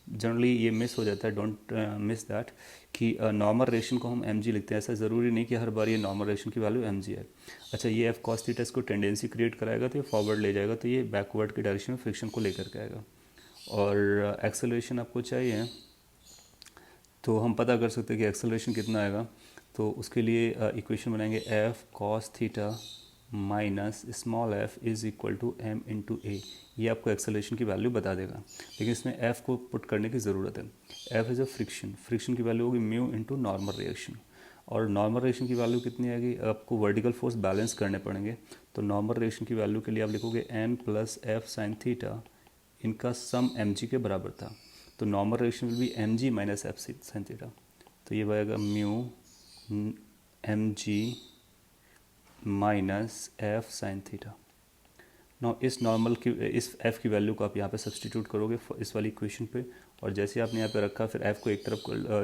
जनरली ये मिस हो जाता है, डोंट मिस दैट, कि नॉर्मल रेशन को हम एम जी लिखते हैं। ऐसा ज़रूरी नहीं कि हर बार ये नॉर्मल रेशन की वैल्यू एम जी है। अच्छा, ये एफ कॉस थीटा इसको टेंडेंसी क्रिएट कराएगा तो ये फॉरवर्ड ले जाएगा, तो ये बैकवर्ड की डायरेक्शन में फ्रिक्शन को लेकर के आएगा। और एक्सेलरेशन आपको चाहिए तो हम पता कर सकते हैं कि एक्सेलरेशन कितना आएगा। तो उसके लिए इक्वेशन बनाएंगे F cos theta minus small F is equal to M into A. ये आपको एक्सेलरेशन की वैल्यू बता देगा, लेकिन इसमें एफ़ को पुट करने की ज़रूरत है। एफ इज़ अ फ्रिक्शन की वैल्यू होगी म्यू इंटू नॉर्मल रिएक्शन, और नॉर्मल रिएक्शन की वैल्यू कितनी आएगी, आपको वर्टिकल फोर्स बैलेंस करने पड़ेंगे। तो नॉर्मल रिएक्शन की वैल्यू के लिए आप लिखोगे N plus F sine theta, इनका सम एम जी के बराबर था, तो normal reaction will be M G minus F sine theta. तो ये बनेगा mu M G minus F sine theta. Now इस एफ की वैल्यू को आप यहाँ पे सब्सटीट्यूट करोगे इस वाली इक्वेशन पे, और जैसे आपने यहाँ पे रखा फिर एफ को एक तरफ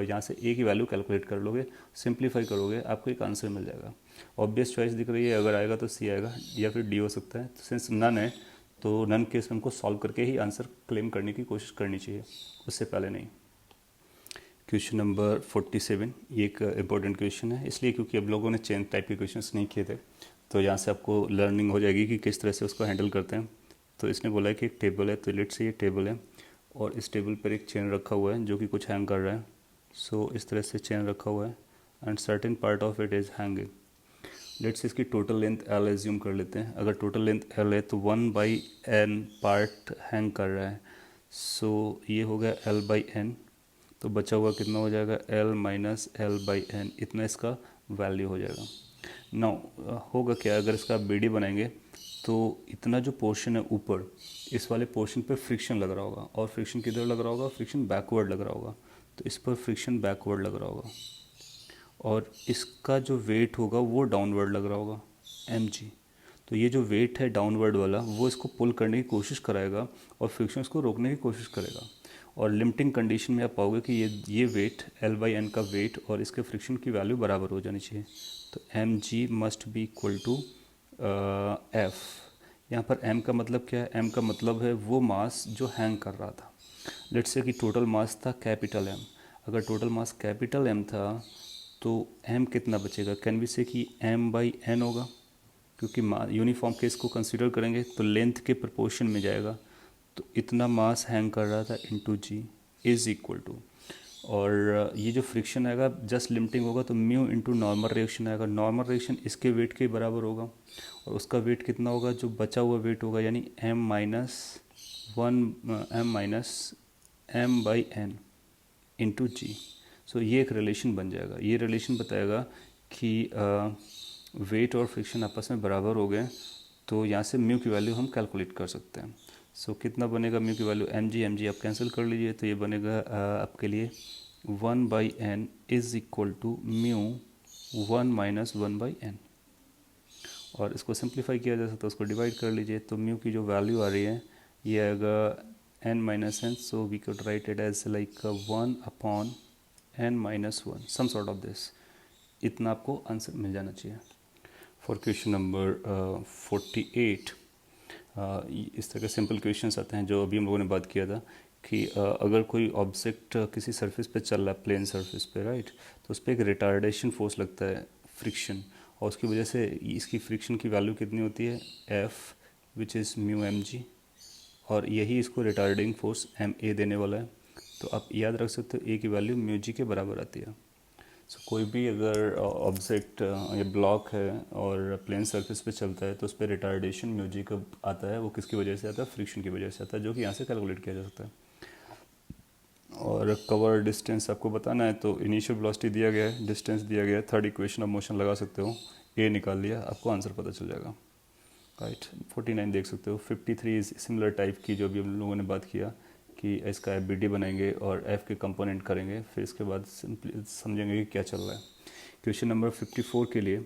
यहाँ से ए की वैल्यू कैलकुलेट कर लोगे, सिंप्लीफाई करोगे, आपको एक आंसर मिल जाएगा। ऑब्वियस चॉइस दिख रही है, अगर आएगा तो सी आएगा या फिर डी हो सकता है। तो सिंस नन है तो नन केस में हमको सॉल्व करके ही आंसर क्लेम करने की कोशिश करनी चाहिए, उससे पहले नहीं। क्वेश्चन नंबर 47, ये एक इम्पोर्टेंट क्वेश्चन है इसलिए क्योंकि अब लोगों ने चेन टाइप के क्वेश्चंस नहीं किए थे, तो यहाँ से आपको लर्निंग हो जाएगी कि किस तरह से उसको हैंडल करते हैं। तो इसने बोला है कि एक टेबल है, तो लेट्स से ये टेबल है और इस टेबल पर एक चेन रखा हुआ है जो कि कुछ हैंग कर रहा है। सो इस तरह से चेन रखा हुआ है and certain part of it is hanging. Let's इसकी टोटल लेंथ एल एज्यूम कर लेते हैं। अगर टोटल लेंथ एल है तो 1/n पार्ट हैंग कर रहा है, सो ये हो गया l/n, तो बचा हुआ कितना हो जाएगा l माइनस l/n, इतना इसका वैल्यू हो जाएगा। नाउ होगा क्या, अगर इसका आप बी डी बनाएंगे तो इतना जो पोर्शन है ऊपर, इस वाले पोर्शन पे फ्रिक्शन लग रहा होगा, और फ्रिक्शन किधर लग रहा होगा, फ्रिक्शन बैकवर्ड लग रहा होगा, तो इस पर फ्रिक्शन बैकवर्ड लग रहा होगा, और इसका जो वेट होगा वो डाउनवर्ड लग रहा होगा mg। तो ये जो वेट है डाउनवर्ड वाला वो इसको पुल करने की कोशिश कराएगा और फ्रिक्शन को रोकने की कोशिश करेगा, और लिमिटिंग कंडीशन में आप पाओगे कि ये वेट l/n का वेट और इसके फ्रिक्शन की वैल्यू बराबर हो जानी चाहिए। तो mg must be equal to f। यहाँ पर m का मतलब क्या है, m का मतलब है वो मास जो हैंग कर रहा था। लेट्स से कि टोटल मास था कैपिटल M, अगर टोटल मास कैपिटल M था तो m कितना बचेगा, कैन वी से कि m/n होगा, क्योंकि यूनिफॉर्म केस को कंसीडर करेंगे तो लेंथ के प्रोपोर्शन में जाएगा। तो इतना मास हैंग कर रहा था into G is equal to, और ये जो फ्रिक्शन आएगा जस्ट लिमिटिंग होगा तो म्यू इंटू नॉर्मल रिएक्शन आएगा। नॉर्मल रिएक्शन इसके वेट के बराबर होगा, और उसका वेट कितना होगा, जो बचा हुआ वेट होगा, यानी m/m इंटू जी। सो ये एक रिलेशन बन जाएगा। ये रिलेशन बताएगा कि वेट और फ्रिक्शन आपस में बराबर हो गए, तो यहाँ से म्यू की वैल्यू हम कैलकुलेट कर सकते हैं। सो कितना बनेगा म्यू की वैल्यू, mg आप कैंसिल कर लीजिए, तो ये बनेगा आपके लिए 1/n is equal to mu 1 minus 1/n, और इसको सिंप्लीफाई किया जा सकता है, उसको डिवाइड कर लीजिए, तो म्यू की जो वैल्यू आ रही है ये आएगा n minus n, so we could write it as like 1/n-1 some sort of this. इतना आपको आंसर मिल जाना चाहिए। फॉर क्वेश्चन नंबर 48, इस तरह के सिंपल क्वेश्चंस आते हैं जो अभी हम लोगों ने बात किया था कि अगर कोई ऑब्जेक्ट किसी सरफेस पे चल रहा है, प्लेन सरफेस पे, राइट, तो उस पर एक रिटार्डेशन फोर्स लगता है, फ्रिक्शन, और उसकी वजह से इसकी फ्रिक्शन की वैल्यू कितनी होती है, F which is mu mg, और यही इसको रिटार्डिंग फोर्स ma देने वाला है। तो आप याद रख सकते हो a की वैल्यू म्यू जी के बराबर आती है। सो कोई भी अगर ऑब्जेक्ट या ब्लॉक है और प्लेन सरफेस पे चलता है तो उस पर रिटार्डेशन म्यू जी कब आता है, वो किसकी वजह से आता है, फ्रिक्शन की वजह से आता है, जो कि यहाँ से कैलकुलेट किया जा सकता है। और कवर डिस्टेंस आपको बताना है, तो इनिशियल वेलोसिटी दिया गया है, डिस्टेंस दिया गया है, थर्ड इक्वेशन ऑफ मोशन लगा सकते हो, ए निकाल लिया, आपको आंसर पता चल जाएगा, राइट। 49 देख सकते हो। 53 इज सिमिलर टाइप की जो अभी हम लोगों ने बात किया कि इसका एफ बनाएंगे और एफ के कंपोनेंट करेंगे, फिर इसके बाद समझेंगे कि क्या चल रहा है। क्वेश्चन नंबर 54 के लिए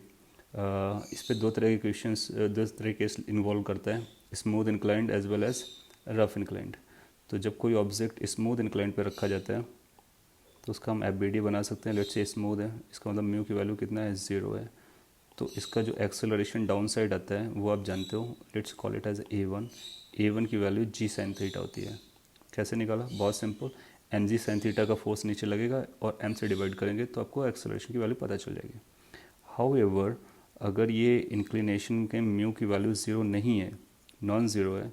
इस पे दो तरह के केस इन्वॉल्व करता है, smooth inclined as well as rough inclined. तो जब कोई ऑब्जेक्ट स्मूथ इंक्लाइंड पे रखा जाता है तो उसका हम एफ बी डी बना सकते हैं। लेट्स से स्मूथ है, इसका मतलब म्यू की वैल्यू कितना है, 0 है। तो इसका जो एक्सेलरेशन डाउन साइड आता है वो आप जानते हो, let's call it as A1। A1 की वैल्यू जी साइन थीटा होती है। कैसे निकाला, बहुत simple, M G sine theta का फोर्स नीचे लगेगा और एम से डिवाइड करेंगे तो आपको एक्सेलरेशन की वैल्यू पता चल जाएगी। हाउएवर अगर ये इंक्लिनेशन के म्यू की वैल्यू 0 नहीं है, नॉन ज़ीरो है,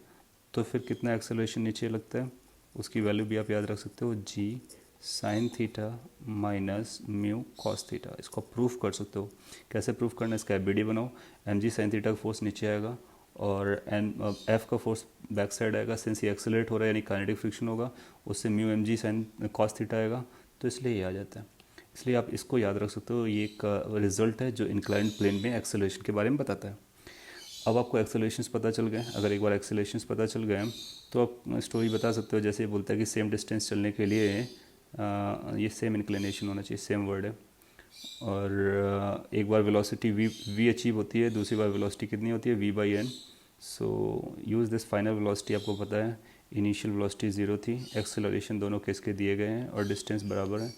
तो फिर कितना एक्सेलरेशन नीचे लगता है, उसकी वैल्यू भी आप याद रख सकते हो, G sine theta minus mu cos theta. इसको प्रूफ कर सकते हो। कैसे प्रूफ करना है, इसका एफ बी डी बनाओ। एम जी साइन थीटा का फोर्स नीचे आएगा और एन एफ का फोर्स बैक साइड आएगा, सिंस ये एक्सेलरेट हो रहा है यानी काइनेटिक फ्रिक्शन होगा, उससे mu M G sine cos theta आएगा, तो इसलिए ये आ जाता है। इसलिए आप इसको याद रख सकते हो, ये एक रिजल्ट है जो इंक्लाइंड प्लेन में एक्सेलरेशन के बारे में बताता है। अब आपको एक्सेलरेशंस पता चल गए। अगर एक बार एक्सेलरेशंस पता चल गए तो आप स्टोरी बता सकते हो। जैसे बोलता है कि सेम डिस्टेंस चलने के लिए ये सेम इंक्लिनेशन होना चाहिए, सेम वर्ड है। और एक बार वेलोसिटी v अचीव होती है, दूसरी बार वेलोसिटी कितनी होती है, v/n। So use this final velocity. आपको पता है इनिशियल वेलोसिटी 0 थी, एक्सेलरेशन दोनों केस के दिए गए हैं और डिस्टेंस बराबर है।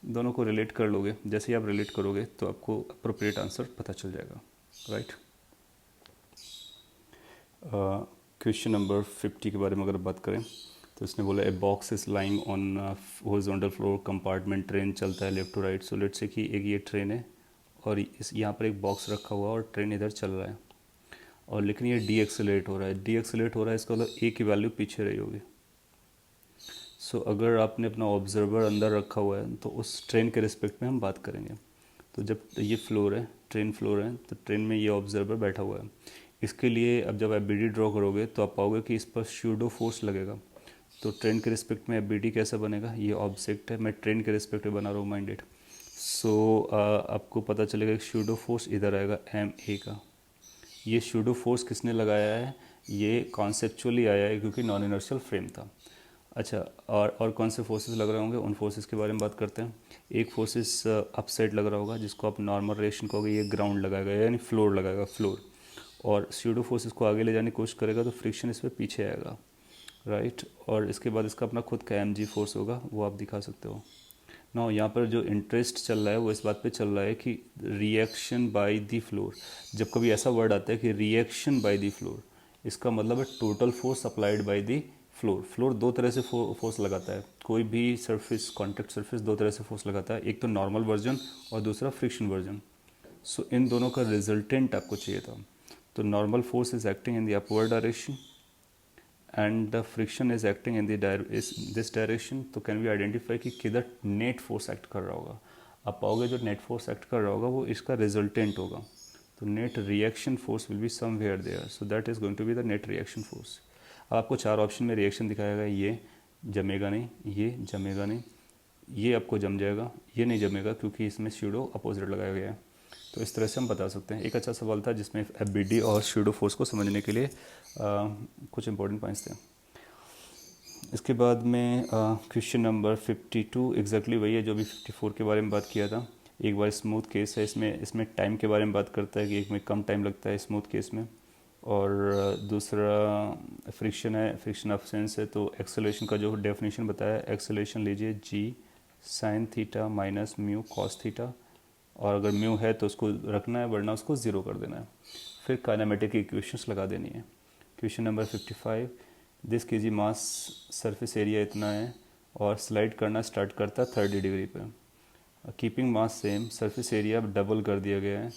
दोनों को रिलेट कर लोगे, जैसे ही आप रिलेट करोगे तो आपको अप्रोप्रिएट आंसर पता चल जाएगा, राइट। क्वेश्चन नंबर 50 के बारे में अगर बात करें तो इसने बोला a box is lying on horizontal floor compartment, train चलता है left to right. So let's say कि एक ये ट्रेन है और इस यहाँ पर एक बॉक्स रखा हुआ और ट्रेन इधर चल रहा है, और लेकिन ये डी एक्सेलरेट हो रहा है। डी एक्सेलरेट हो रहा है, इसका मतलब ए की वैल्यू पीछे रही होगी। सो अगर आपने अपना ऑब्जर्वर अंदर रखा हुआ है तो उस ट्रेन के रिस्पेक्ट में हम बात करेंगे। तो जब ये फ्लोर है, ट्रेन फ्लोर है, तो ट्रेन में ये ऑब्जर्वर बैठा हुआ है। इसके लिए अब जब आप बी डी ड्रॉ करोगे तो आप पाओगे कि इस पर स्यूडो फोर्स लगेगा। तो ट्रेन के रिस्पेक्ट में बी डी कैसा बनेगा, ये ऑब्जेक्ट है, मैं ट्रेन के रिस्पेक्ट में बना रहा हूँ माइंडेड। सो आपको पता चलेगा कि स्यूडो फोर्स इधर आएगा एम ए का। ये स्यूडो फोर्स किसने लगाया है, ये कॉन्सेप्चुअली आया है क्योंकि नॉन इनर्शियल फ्रेम था। अच्छा, और कौन से फोर्सेस लग रहे होंगे, उन फोर्सेस के बारे में बात करते हैं। एक फोर्सेस अप साइड लग रहा होगा जिसको आप नॉर्मल रिएक्शन कहोगे, ये ग्राउंड लगाएगा यानी फ्लोर लगाएगा, फ्लोर। और स्यूडो फोर्सेस को आगे ले जाने की कोशिश करेगा तो फ्रिक्शन इस पर पीछे आएगा, राइट। और इसके बाद इसका अपना खुद का एम जी फोर्स होगा, वो आप दिखा सकते हो। ना यहाँ पर जो इंटरेस्ट चल रहा है वो इस बात पे चल रहा है कि रिएक्शन बाय द फ्लोर। जब कभी ऐसा वर्ड आता है कि रिएक्शन बाय द फ्लोर, इसका मतलब है total force applied by the floor. Floor दो तरह से फोर्स लगाता है, कोई भी सरफेस, कॉन्टैक्ट सरफेस दो तरह से फोर्स लगाता है, एक तो नॉर्मल वर्जन और दूसरा फ्रिक्शन वर्जन। सो इन दोनों का रिजल्टेंट आपको चाहिए था। तो normal force is acting in the upward direction and the friction is acting in this direction. तो कैन वी आइडेंटिफाई कि किधर नेट फोर्स एक्ट कर रहा होगा। आप पाओगे जो नेट फोर्स एक्ट कर रहा होगा वो इसका रिजल्टेंट होगा। तो net reaction force will be somewhere there, so that is going to be the net reaction force. आपको चार ऑप्शन में रिएक्शन दिखाएगा, ये जमेगा नहीं, ये जमेगा नहीं, ये आपको जम जाएगा, ये नहीं जमेगा क्योंकि इसमें स्यूडो अपोजिट लगाया गया है। तो इस तरह से हम बता सकते हैं। एक अच्छा सवाल था जिसमें एफ बी डी और स्यूडो फोर्स को समझने के लिए कुछ इंपॉर्टेंट पॉइंट्स थे। इसके बाद में क्वेश्चन नंबर 52 एग्जैक्टली वही है जो भी 54 के बारे में बात किया था। एक बार स्मूथ केस है, इसमें टाइम के बारे में बात करता है कि एक में कम टाइम लगता है स्मूथ केस में, और दूसरा फ्रिक्शन है, फ्रिक्शन अब्सेंस है। तो एक्सेलरेशन का जो डेफिनेशन बताया, एक्सेलरेशन लीजिए G sine theta minus mu cos theta, और अगर म्यू है तो उसको रखना है वरना उसको ज़ीरो कर देना है। फिर काइनेमेटिक इक्वेशंस लगा देनी है। Question number 55, this KG mass surface area इतना है और स्लाइड करना स्टार्ट करता है 30 डिग्री पे। Keeping mass same, surface area double कर दिया गया है,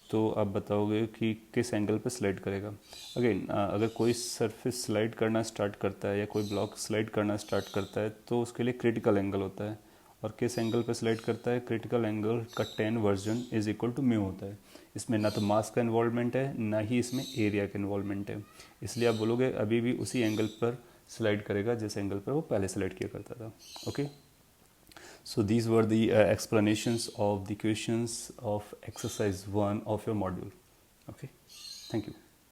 तो आप बताओगे कि किस एंगल पे स्लाइड करेगा। अगेन अगर कोई सरफेस स्लाइड करना स्टार्ट करता है या कोई ब्लॉक स्लाइड करना स्टार्ट करता है तो उसके लिए क्रिटिकल एंगल होता है, और किस एंगल पे स्लाइड करता है, क्रिटिकल एंगल का 10 version is equal to mu होता है। इसमें ना तो मास का इन्वॉल्वमेंट है ना ही इसमें एरिया का इन्वॉल्वमेंट है, इसलिए आप बोलोगे अभी भी उसी एंगल पर स्लाइड करेगा जिस एंगल पर वो पहले स्लाइड किया करता था। Okay, so these were the explanations of the questions of exercise 1 of your module. Okay, thank you.